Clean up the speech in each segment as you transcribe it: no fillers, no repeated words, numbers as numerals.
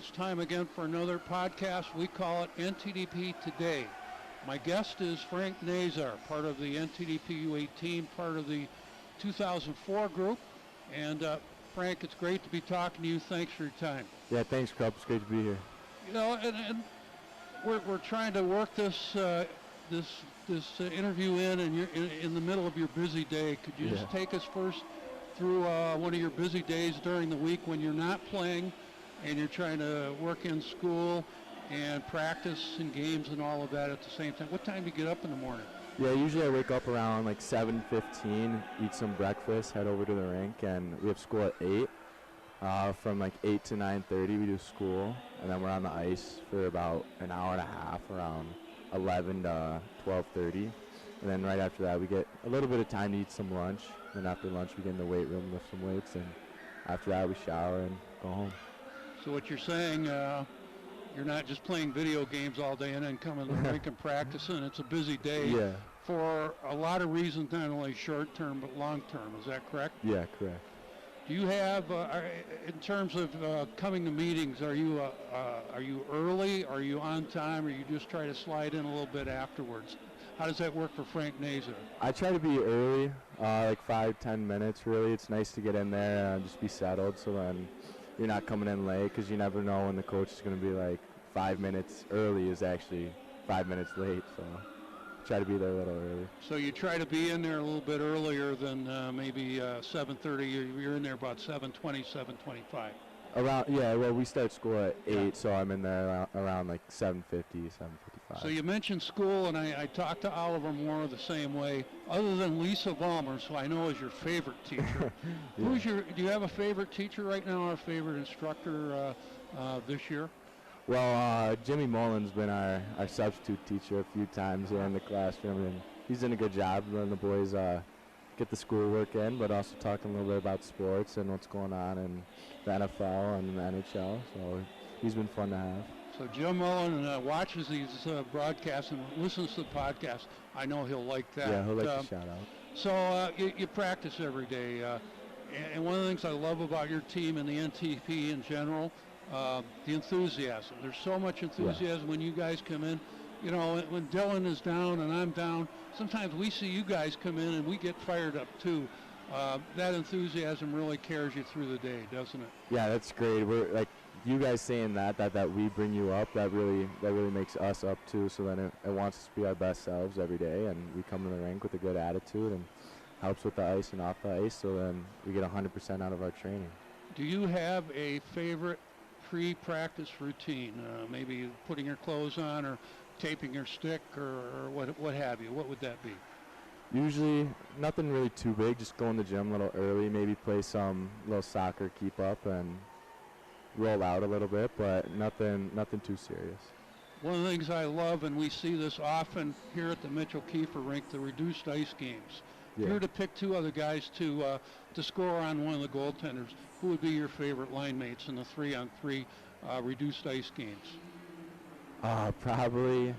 It's time again for another podcast. We call it NTDP Today. My guest is Frank Nazar, part of the NTDP U18, part of the 2004 group. And Frank, it's great to be talking to you. Thanks for your time. Yeah, thanks, Krupp. It's great to be here. You know, and we're trying to work this interview in, and you're in the middle of your busy day. Could you just take us first through one of your busy days during the week when you're not playing and you're trying to work in school and practice and games and all of that at the same time? What time do you get up in the morning? Yeah, usually I wake up around like 7:15, eat some breakfast, head over to the rink, and we have school at 8. From like 8 to 9:30 we do school, and then we're on the ice for about an hour and a half, around 11 to 12:30. And then right after that we get a little bit of time to eat some lunch. And after lunch we get in the weight room, lift some weights, and after that we shower and go home. So what you're saying, you're not just playing video games all day and then coming to the rink and practicing. It's a busy day for a lot of reasons, not only short term but long term. Is that correct? Yeah, correct. Do you have, in terms of coming to meetings, are you early? Are you on time? Or you just try to slide in a little bit afterwards? How does that work for Frank Nazar? I try to be early, like 5-10 minutes. Really, it's nice to get in there and just be settled, so then you're not coming in late, because you never know when the coach is going to be like 5 minutes early is actually 5 minutes late. So try to be there a little early. So you try to be in there a little bit earlier than maybe 7:30. You're in there about 7:20, 7:25. Around, yeah. Well, we start school at 8, so I'm in there around like 7:50, 7:55. So you mentioned school, and I talked to Oliver Moore the same way. Other than Lisa Vollmer, so I know is your favorite teacher. Do you have a favorite teacher right now, or a favorite instructor this year? Well, Jimmy Mullen's been our substitute teacher a few times here in the classroom, and he's done a good job letting the boys get the schoolwork in, but also talking a little bit about sports and what's going on in the NFL and the NHL. So he's been fun to have. So Jim Mullen watches these broadcasts and listens to the podcast. I know he'll like that. Yeah, he'll like the shout out. So you practice every day, and one of the things I love about your team and the NTP in general, the enthusiasm. There's so much enthusiasm when you guys come in. You know, when Dylan is down and I'm down, sometimes we see you guys come in and we get fired up too. That enthusiasm really carries you through the day, doesn't it? Yeah, that's great. We're like, you guys saying that we bring you up, that really makes us up too. So then it wants us to be our best selves every day, and we come to the rink with a good attitude, and helps with the ice and off the ice. So then we get 100% out of our training. Do you have a favorite pre-practice routine? Maybe putting your clothes on, or taping your stick, or what have you? What would that be? Usually nothing really too big, just go in the gym a little early, maybe play some little soccer, keep up, and roll out a little bit, but nothing too serious. One of the things I love, and we see this often here at the Mitchell Kiefer rink, the reduced ice games. If you were to pick two other guys to score on one of the goaltenders, who would be your favorite line mates in the 3-on-3 reduced ice games? Probably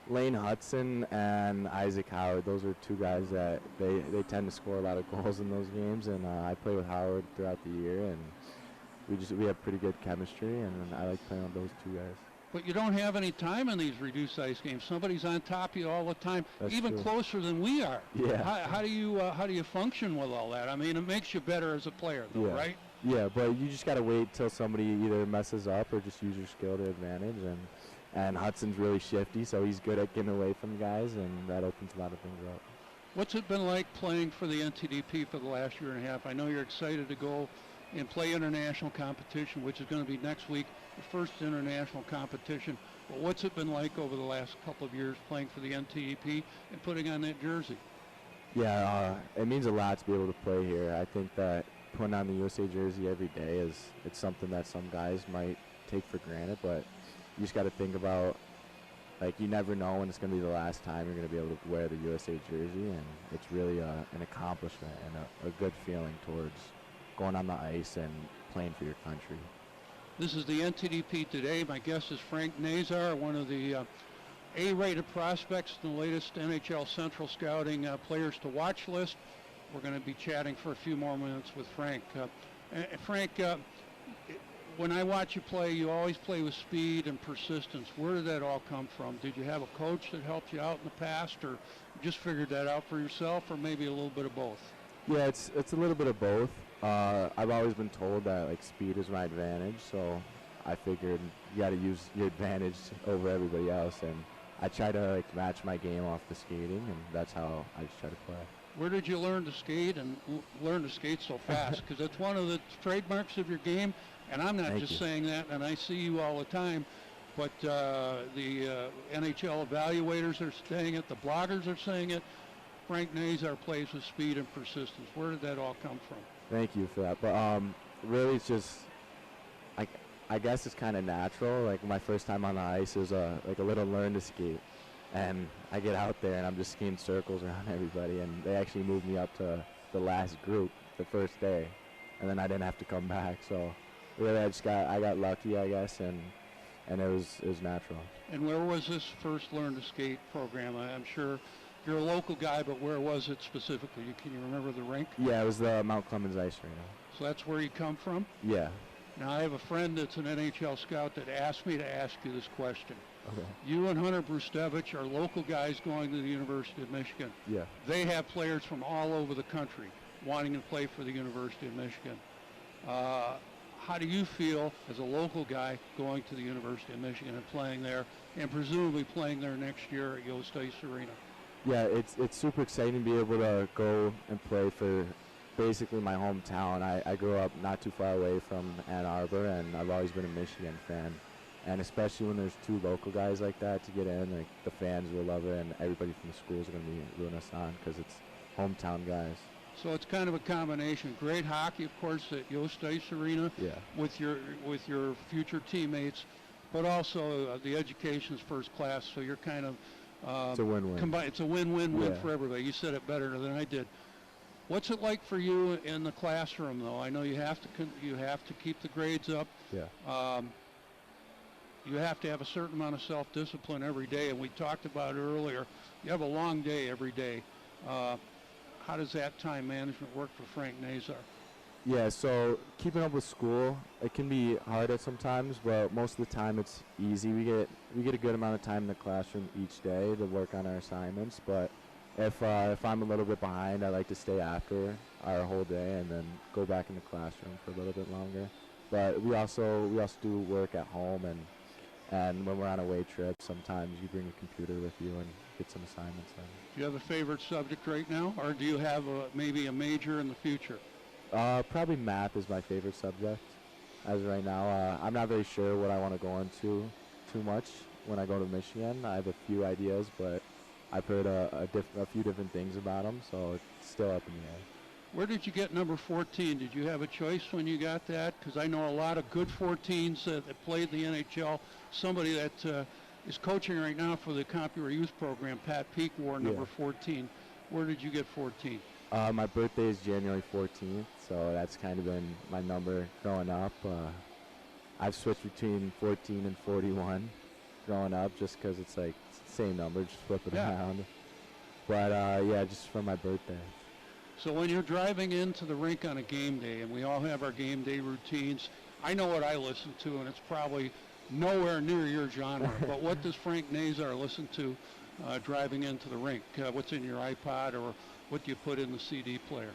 Lane Hudson and Isaac Howard. Those are two guys that they tend to score a lot of goals in those games, and I play with Howard throughout the year, and we have pretty good chemistry, and I like playing with those two guys. But you don't have any time in these reduced ice games. Somebody's on top of you all the time, even true. Closer than we are. Yeah. How do you function with all that? I mean, it makes you better as a player, though, right? Yeah, but you just got to wait till somebody either messes up or just use your skill to advantage. And Hudson's really shifty, so he's good at getting away from guys, and that opens a lot of things up. What's it been like playing for the NTDP for the last year and a half? I know you're excited to go and play international competition, which is going to be next week, the first international competition. But what's it been like over the last couple of years playing for the NTDP and putting on that jersey? Yeah, it means a lot to be able to play here. I think that putting on the USA jersey every day it's something that some guys might take for granted, but you just got to think about, like, you never know when it's going to be the last time you're going to be able to wear the USA jersey, and it's really an accomplishment and a good feeling towards going on the ice and playing for your country. This is the NTDP Today. My guest is Frank Nazar, one of the A-rated prospects in the latest NHL Central Scouting players to watch list. We're going to be chatting for a few more minutes with Frank. Frank, when I watch you play, you always play with speed and persistence. Where did that all come from? Did you have a coach that helped you out in the past, or you just figured that out for yourself, or maybe a little bit of both? Yeah, it's a little bit of both. I've always been told that like speed is my advantage, so I figured you got to use your advantage over everybody else, and I try to like match my game off the skating, and that's how I just try to play. Where did you learn to skate and learn to skate so fast? Because that's one of the trademarks of your game, and I'm not just saying that, and I see you all the time, but the NHL evaluators are saying it, the bloggers are saying it. Frank Nazar plays with speed and persistence. Where did that all come from? Thank you for that. But really, it's just, I guess it's kind of natural. Like my first time on the ice is like a little learn to skate, and I get out there and I'm just skating circles around everybody. And they actually moved me up to the last group the first day, and then I didn't have to come back. So really, I got lucky, I guess, and it was natural. And where was this first learn to skate program? I'm sure you're a local guy, but where was it specifically? Can you remember the rink? Yeah, it was the Mount Clemens Ice Arena. So that's where you come from? Yeah. Now, I have a friend that's an NHL scout that asked me to ask you this question. Okay. You and Hunter Brustevich are local guys going to the University of Michigan. Yeah. They have players from all over the country wanting to play for the University of Michigan. How do you feel as a local guy going to the University of Michigan and playing there, and presumably playing there next year at Yost Ice Arena? Yeah, it's super exciting to be able to go and play for basically my hometown. I grew up not too far away from Ann Arbor, and I've always been a Michigan fan. And especially when there's two local guys like that to get in, like the fans will love it, and everybody from the schools are going to be rooting us on because it's hometown guys. So it's kind of a combination. Great hockey, of course, at Yost Ice Arena with your future teammates, but also the education's first class. So you're kind of it's a win-win. It's a win-win-win for everybody. You said it better than I did. What's it like for you in the classroom, though? I know you have to keep the grades up. Yeah. You have to have a certain amount of self-discipline every day, and we talked about it earlier. You have a long day every day. How does that time management work for Frank Nazar? Yeah, so keeping up with school, it can be hard at sometimes, but most of the time it's easy. We get a good amount of time in the classroom each day to work on our assignments, but if I'm a little bit behind, I like to stay after our whole day and then go back in the classroom for a little bit longer. But we also do work at home, and when we're on away trip, sometimes you bring a computer with you and get some assignments done. Do you have a favorite subject right now, or do you have maybe a major in the future? Probably math is my favorite subject as of right now. I'm not very sure what I want to go into too much when I go to Michigan. I have a few ideas, but I've heard a few different things about them, so it's still up in the air. Where did you get number 14? Did you have a choice when you got that? Because I know a lot of good 14s that played the NHL. Somebody that is coaching right now for the CompuWare Youth Program, Pat Peak, wore number 14. Where did you get 14? My birthday is January 14th, so that's kind of been my number growing up. I've switched between 14 and 41 growing up just because it's like the same number, just flip it around. But just for my birthday. So when you're driving into the rink on a game day, and we all have our game day routines, I know what I listen to, and it's probably nowhere near your genre, but what does Frank Nazar listen to driving into the rink? What's in your iPod, or what do you put in the CD player?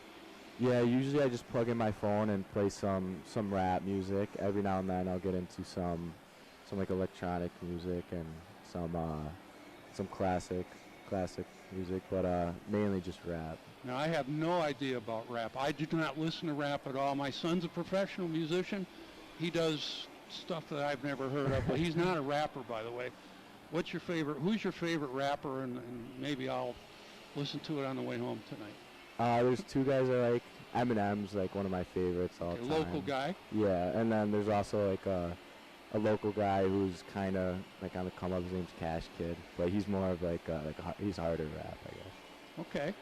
Yeah, usually I just plug in my phone and play some rap music. Every now and then I'll get into some like electronic music and some classic music, but mainly just rap. Now, I have no idea about rap. I do not listen to rap at all. My son's a professional musician. He does stuff that I've never heard of, but he's not a rapper, by the way. Who's your favorite rapper, and maybe I'll listen to it on the way home tonight. There's two guys I like. Eminem's like one of my favorites all the time. Local guy? Yeah, and then there's also like a local guy who's kind of like on the come up. His name's Cash Kid, but he's more of he's harder rap, I guess. Okay.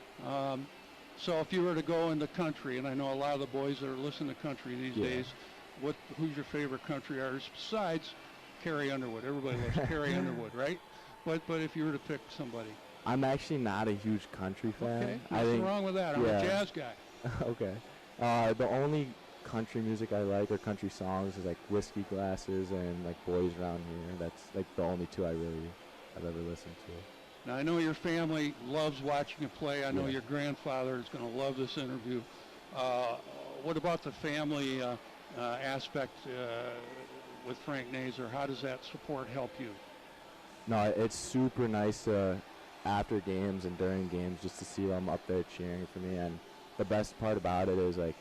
So if you were to go in the country, and I know a lot of the boys that are listening to country these days, who's your favorite country artist besides Carrie Underwood? Everybody loves Carrie Underwood, right? But if you were to pick somebody. I'm actually not a huge country fan. Okay, nothing wrong with that. I'm a jazz guy. Okay. The only country music I like, or country songs, is like Whiskey Glasses and like Boys Around Here. That's like the only two I've ever listened to. Now, I know your family loves watching you play. I know Yeah. your grandfather is going to love this interview. What about the family aspect with Frank Nazar? How does that support help you? No, it's super nice after games and during games just to see them up there cheering for me. And the best part about it is like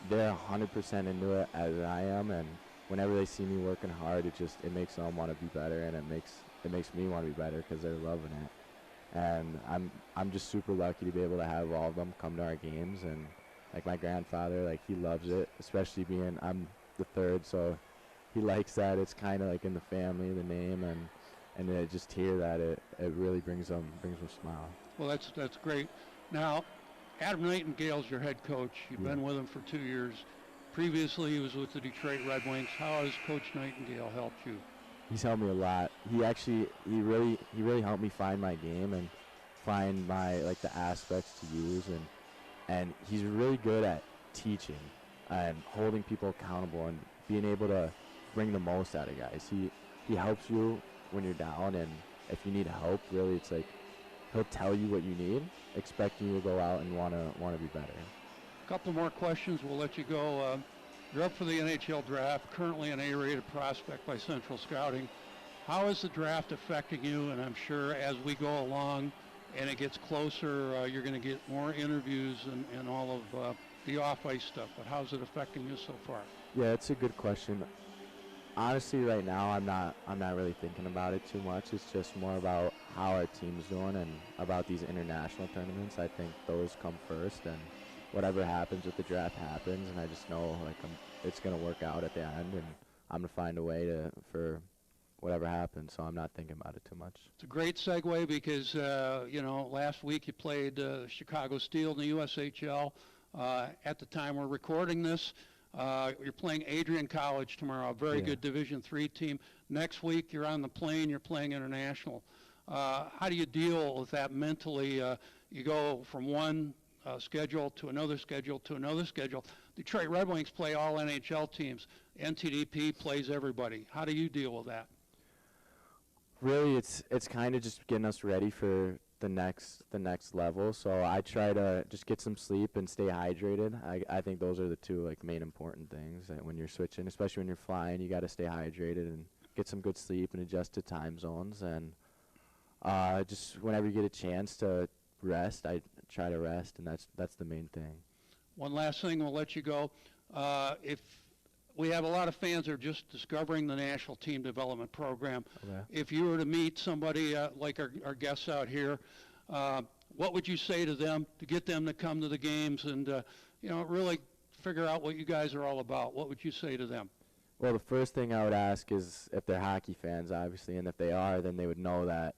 they're 100% into it as I am, and whenever they see me working hard, it makes them want to be better, and it makes me want to be better because they're loving it. And I'm just super lucky to be able to have all of them come to our games. And like my grandfather, like he loves it, especially being I'm the third, so he likes that. It's kind of like in the family, the name, and just hear that it really brings them a smile. Well, that's great. Now, Adam Nightingale's your head coach. You've been with him for 2 years. Previously, he was with the Detroit Red Wings. How has Coach Nightingale helped you? He's helped me a lot. He really helped me find my game and find my like the aspects to use, and he's really good at teaching and holding people accountable and being able to bring the most out of guys. He helps you when you're down, and if you need help, really it's like he'll tell you what you need, expecting you to go out and want to be better. A couple more questions. We'll let you go. You're up for the NHL draft, currently an A-rated prospect by Central Scouting. How is the draft affecting you? And I'm sure as we go along and it gets closer, you're going to get more interviews and all of the off-ice stuff. But how's it affecting you so far? Yeah, it's a good question. Honestly, right now, I'm not really thinking about it too much. It's just more about how our team's doing and about these international tournaments. I think those come first, and whatever happens with the draft happens. And I just know like it's gonna work out at the end, and I'm gonna find a way for whatever happens. So I'm not thinking about it too much. It's a great segue because last week you played Chicago Steel in the USHL. At the time we're recording this. You're playing Adrian College tomorrow, a very good Division III team. Next week, you're on the plane, you're playing international. How do you deal with that mentally? You go from one schedule to another schedule to another schedule. Detroit Red Wings play all NHL teams. NTDP plays everybody. How do you deal with that? Really, it's kind of just getting us ready for the next level. So I try to just get some sleep and stay hydrated. I think those are the two like main important things that when you're switching, especially when you're flying, you got to stay hydrated and get some good sleep and adjust to time zones. And just whenever you get a chance to rest, I try to rest, and that's the main thing. One last thing, we'll let you go. If we have a lot of fans that are just discovering the National Team Development Program. Okay. If you were to meet somebody like our guests out here, what would you say to them to get them to come to the games and really figure out what you guys are all about? What would you say to them? Well, the first thing I would ask is if they're hockey fans, obviously, and if they are, then they would know that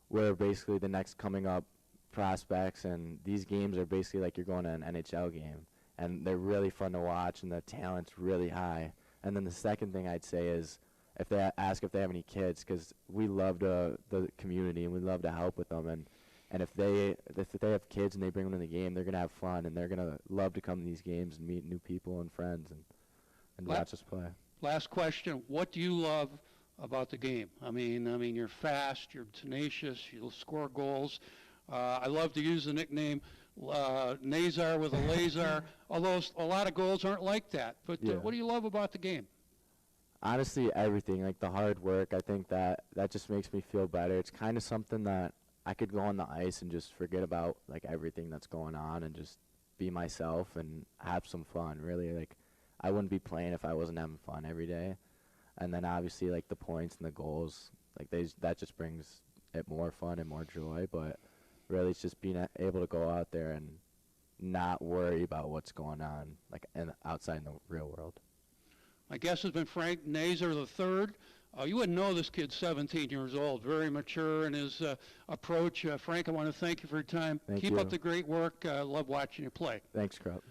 we're basically the next coming up prospects, and these games are basically like you're going to an NHL game. And they're really fun to watch, and the talent's really high. And then the second thing I'd say is if they ask if they have any kids, because we love the community and we love to help with them. And if they have kids and they bring them to the game, they're gonna have fun and they're gonna love to come to these games and meet new people and friends and watch us play. Last question: what do you love about the game? I mean, you're fast, you're tenacious, you'll score goals. I love to use the nickname Nazar with a laser, although a lot of goals aren't like that. But what do you love about the game? Honestly, everything, like the hard work. I think that just makes me feel better. It's kind of something that I could go on the ice and just forget about like everything that's going on and just be myself and have some fun. Really, like I wouldn't be playing if I wasn't having fun every day. And then obviously like the points and the goals, like that just brings it more fun and more joy. But really, it's just being able to go out there and not worry about what's going on, like outside in the real world. My guest has been Frank Nazar III. You wouldn't know this kid's 17 years old, very mature in his approach. Frank, I want to thank you for your time. Thank Keep you. up the great work. Love watching you play. Thanks, Krupp.